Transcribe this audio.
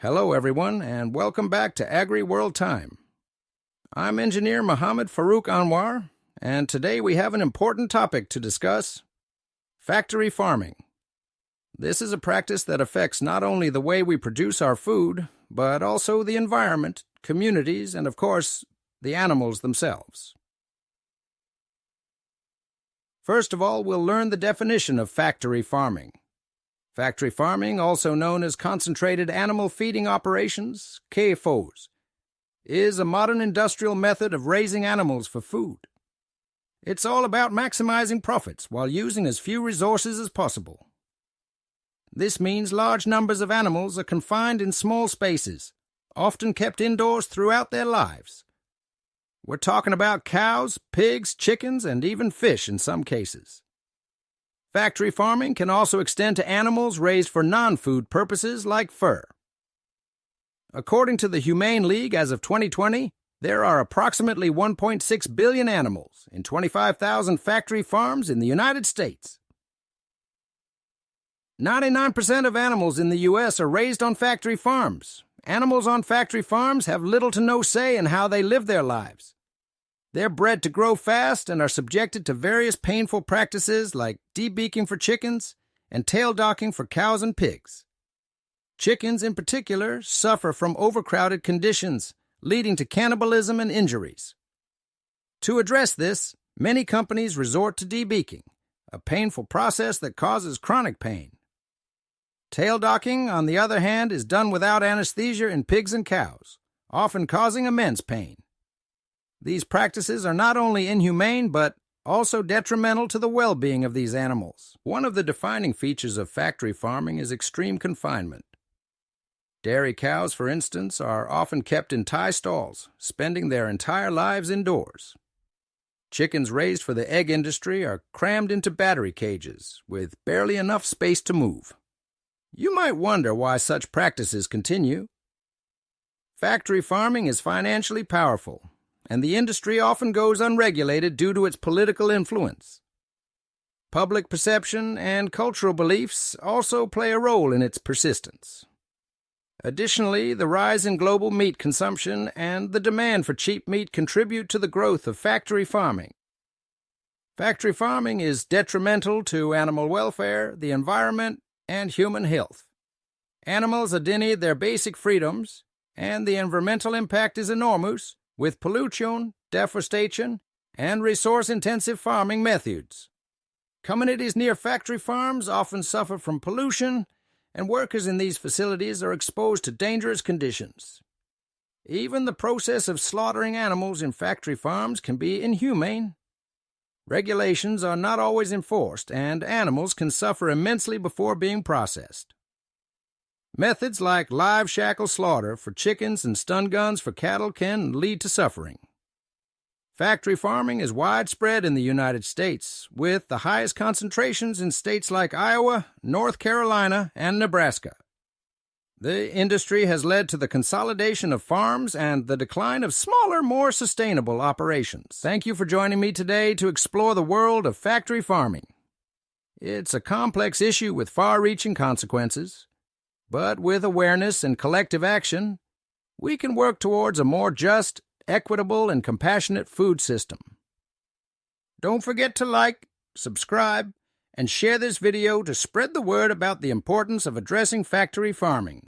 Hello everyone, and welcome back to Agri World Time. I'm Engineer Muhammad Farooq Anwar, and today we have an important topic to discuss: factory farming. This is a practice that affects not only the way we produce our food, but also the environment, communities, and of course, the animals themselves. First of all, we'll learn the definition of factory farming. Factory farming, also known as concentrated animal feeding operations, CAFOs, is a modern industrial method of raising animals for food. It's all about maximizing profits while using as few resources as possible. This means large numbers of animals are confined in small spaces, often kept indoors throughout their lives. We're talking about cows, pigs, chickens, and even fish in some cases. Factory farming can also extend to animals raised for non-food purposes like fur. According to the Humane League, as of 2020, there are approximately 1.6 billion animals in 25,000 factory farms in the United States. 99% of animals in the U.S. are raised on factory farms. Animals on factory farms have little to no say in how they live their lives. They're bred to grow fast and are subjected to various painful practices like debeaking for chickens and tail docking for cows and pigs. Chickens, in particular, suffer from overcrowded conditions, leading to cannibalism and injuries. To address this, many companies resort to debeaking, a painful process that causes chronic pain. Tail docking, on the other hand, is done without anesthesia in pigs and cows, often causing immense pain. These practices are not only inhumane, but also detrimental to the well-being of these animals. One of the defining features of factory farming is extreme confinement. Dairy cows, for instance, are often kept in tie stalls, spending their entire lives indoors. Chickens raised for the egg industry are crammed into battery cages, with barely enough space to move. You might wonder why such practices continue. Factory farming is financially powerful, and the industry often goes unregulated due to its political influence. Public perception and cultural beliefs also play a role in its persistence. Additionally, the rise in global meat consumption and the demand for cheap meat contribute to the growth of factory farming. Factory farming is detrimental to animal welfare, the environment, and human health. Animals are denied their basic freedoms, and the environmental impact is enormous, with pollution, deforestation, and resource-intensive farming methods. Communities near factory farms often suffer from pollution, and workers in these facilities are exposed to dangerous conditions. Even the process of slaughtering animals in factory farms can be inhumane. Regulations are not always enforced, and animals can suffer immensely before being processed. Methods like live shackle slaughter for chickens and stun guns for cattle can lead to suffering. Factory farming is widespread in the United States, with the highest concentrations in states like Iowa, North Carolina, and Nebraska. The industry has led to the consolidation of farms and the decline of smaller, more sustainable operations. Thank you for joining me today to explore the world of factory farming. It's a complex issue with far-reaching consequences. But with awareness and collective action, we can work towards a more just, equitable, and compassionate food system. Don't forget to like, subscribe, and share this video to spread the word about the importance of addressing factory farming.